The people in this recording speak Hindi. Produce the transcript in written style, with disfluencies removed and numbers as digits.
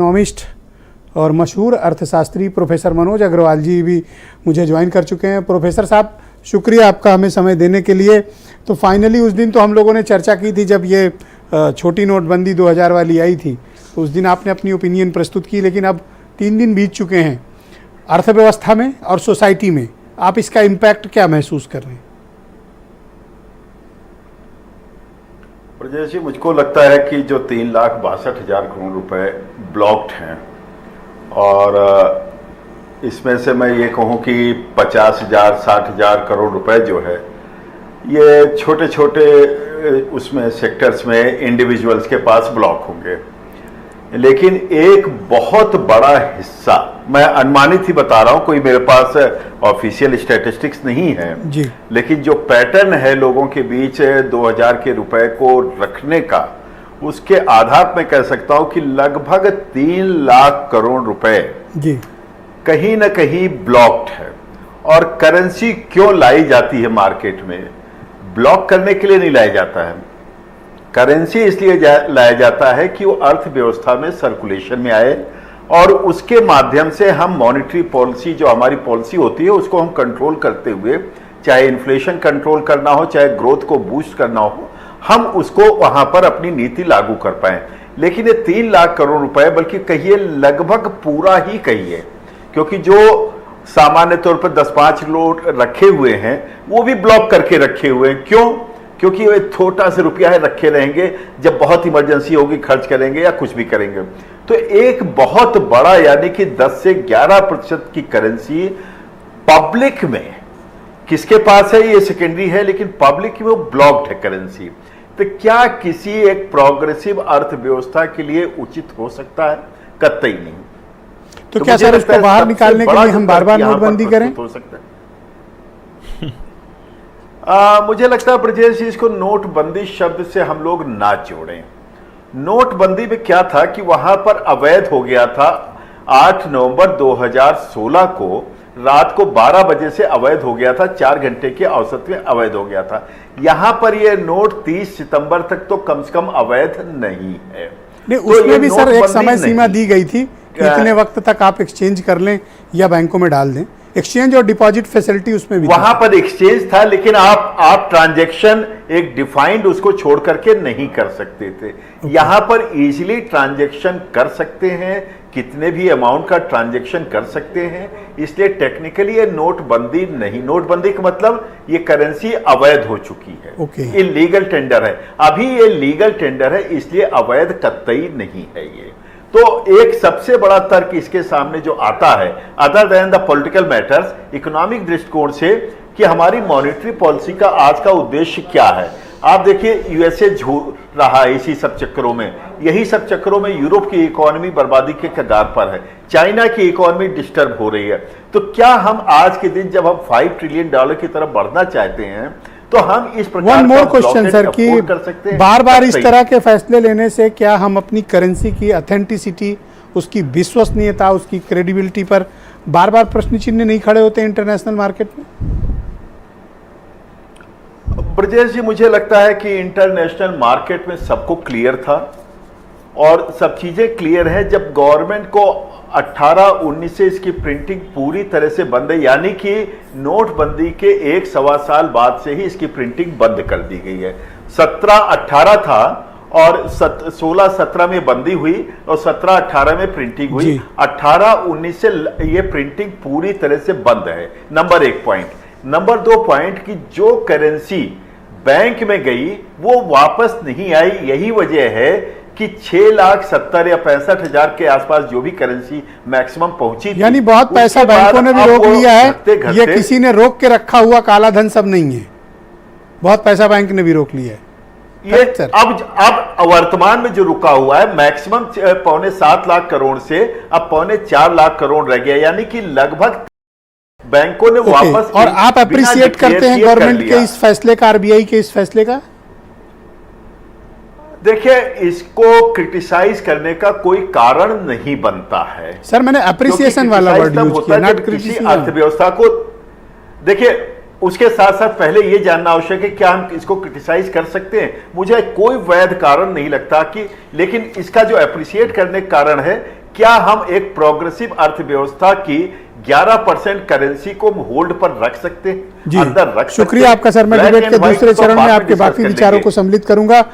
इकोनॉमिस्ट और मशहूर अर्थशास्त्री प्रोफेसर मनोज अग्रवाल जी भी मुझे ज्वाइन कर चुके हैं। प्रोफेसर साहब, शुक्रिया आपका हमें समय देने के लिए। तो फाइनली उस दिन तो हम लोगों ने चर्चा की थी जब ये छोटी नोटबंदी 2000 वाली आई थी, तो उस दिन आपने अपनी ओपिनियन प्रस्तुत की, लेकिन अब 3 दिन बीत चुके हैं। अर्थव्यवस्था में और सोसाइटी में आप इसका इम्पैक्ट क्या महसूस कर रहे हैं? ब्रजेश जी, मुझको लगता है कि जो 3,62,000 करोड़ रुपए ब्लॉक्ड हैं, और इसमें से मैं ये कहूँ कि 50,000 60,000 करोड़ रुपए जो है ये छोटे छोटे उसमें सेक्टर्स में इंडिविजुअल्स के पास ब्लॉक होंगे, लेकिन एक बहुत बड़ा हिस्सा, मैं अनुमानित ही बता रहा हूं, कोई मेरे पास ऑफिशियल स्टैटिस्टिक्स नहीं है जी, लेकिन जो पैटर्न है लोगों के बीच 2000 के रुपए को रखने का, उसके आधार में कह सकता हूं कि लगभग 3 लाख करोड़ रुपए जी कहीं ना कहीं ब्लॉक्ड है। और करेंसी क्यों लाई जाती है मार्केट में? ब्लॉक करने के लिए नहीं लाया जाता है। करेंसी इसलिए लाया जाता है कि वो अर्थव्यवस्था में सर्कुलेशन में आए, और उसके माध्यम से हम मॉनेटरी पॉलिसी, जो हमारी पॉलिसी होती है, उसको हम कंट्रोल करते हुए, चाहे इन्फ्लेशन कंट्रोल करना हो, चाहे ग्रोथ को बूस्ट करना हो, हम उसको वहां पर अपनी नीति लागू कर पाए। लेकिन ये 3 लाख करोड़ रुपए, बल्कि कहिए लगभग पूरा ही कहिए, क्योंकि जो सामान्य तौर पर 10-5 लोग रखे हुए हैं वो भी ब्लॉक करके रखे हुए हैं। क्यों? क्योंकि वो छोटा सा रुपया है, रखे रहेंगे, जब बहुत इमरजेंसी होगी खर्च करेंगे या कुछ भी करेंगे। तो एक बहुत बड़ा, यानी कि 10 से 11% की करेंसी पब्लिक में, किसके पास है ये सेकेंडरी है, लेकिन पब्लिक में वो ब्लॉक्ड है करेंसी। तो क्या किसी एक प्रोग्रेसिव अर्थव्यवस्था के लिए उचित हो सकता है? कतई नहीं। तो क्या सर उसको बाहर निकालने के लिए हम बार बार नोटबंदी करें? हो सकता है। मुझे लगता है ब्रजेश जी, इसको नोटबंदी शब्द से हम लोग ना जोड़ें। नोटबंदी में क्या था कि वहां पर अवैध हो गया था 8 नवंबर 2016 को रात को 12 बजे से अवैध हो गया था, 4 घंटे के औसत में अवैध हो गया था। यहां पर यह नोट 30 सितंबर तक तो कम से कम अवैध नहीं है। नहीं, उसमें भी सर एक समय सीमा दी गई थी कि इतने वक्त तक आप एक्सचेंज कर लें या बैंकों में डाल दें। एक्सचेंज और डिपॉजिट फैसिलिटी उसमें भी वहां पर एक्सचेंज था, लेकिन आप ट्रांजैक्शन एक डिफाइंड उसको छोड़ करके नहीं कर सकते थे। यहां पर इजीली ट्रांजैक्शन कर सकते हैं, कितने भी अमाउंट का ट्रांजैक्शन कर सकते हैं, इसलिए टेक्निकली ये नोटबंदी नहीं। नोटबंदी का मतलब ये करेंसी अवैध हो चुकी है, ये लीगल टेंडर है। अभी ये लीगल टेंडर है, इसलिए अवैध कतई नहीं है ये। तो एक सबसे बड़ा तर्क इसके सामने जो आता है, other than the political matters, economic दृष्टिकोण से, कि हमारी मॉनेटरी पॉलिसी का आज का उद्देश्य क्या है। आप देखिए, यूएसए झूठ रहा है इसी सब चक्करों में, यही सब चक्करों में यूरोप की इकोनॉमी बर्बादी के कगार पर है, चाइना की इकोनॉमी डिस्टर्ब हो रही है। तो क्या हम आज के दिन जब हम $5 ट्रिलियन की तरफ बढ़ना चाहते हैं, तो हम इस प्रकार वन मोर क्वेश्चन सर, कि बार बार इस तरह के फैसले लेने से क्या हम अपनी करेंसी की ऑथेंटिसिटी, उसकी विश्वसनीयता, उसकी क्रेडिबिलिटी पर बार बार प्रश्न चिन्ह नहीं खड़े होते इंटरनेशनल मार्केट में? ब्रजेश जी, मुझे लगता है कि इंटरनेशनल मार्केट में सबको क्लियर था, और सब चीजें क्लियर है जब गवर्नमेंट को 18-19 से इसकी प्रिंटिंग पूरी तरह से बंद है, यानी कि नोटबंदी के 1-1.25 साल बाद से ही इसकी प्रिंटिंग बंद कर दी गई है। 17-18 था और 16-17 में बंदी हुई और 17-18 में प्रिंटिंग हुई। 18-19 से ये प्रिंटिंग पूरी तरह से बंद है। Number 1 point. नंबर 2 पॉइंट कि जो करेंसी बैंक में गई वो वापस नहीं आई। यही वजह है कि 6,70,000 या 65,000 के आसपास जो भी करेंसी मैक्सिमम पहुंची थी, यानी बहुत पैसा बैंकों ने भी रोक लिया है। ये किसी ने रोक के रखा हुआ काला धन सब नहीं है, बहुत पैसा बैंक ने भी रोक लिया है। ये अब वर्तमान में जो रुका हुआ है मैक्सिमम 7.25 लाख करोड़ से अब 4.25 लाख करोड़ रह गया, यानी कि लगभग बैंकों ने वापस। और आप अप्रिशिएट करते हैं गवर्नमेंट के इस फैसले का, आरबीआई के इस फैसले का? देखिए, इसको क्रिटिसाइज करने का कोई कारण नहीं बनता है सर। मैंने अप्रिसिएशन वाला वर्ड यूज किया, नॉट क्रिटिसिज्म। अर्थव्यवस्था को देखिए, उसके साथ साथ पहले यह जानना आवश्यक है क्या हम इसको क्रिटिसाइज कर सकते हैं। मुझे कोई वैध कारण नहीं लगता कि, लेकिन इसका जो अप्रिशिएट करने का कारण है क्या हम एक प्रोग्रेसिव अर्थव्यवस्था की 11% करेंसी को होल्ड पर रख सकते हैं, जी अंदर रख सकते शुक्रिया हैं? आपका सर। मैं Black डिबेट and के white दूसरे को चरण में बाद आपके discuss बाकी कर विचारों लेंगे। को सम्मिलित करूंगा।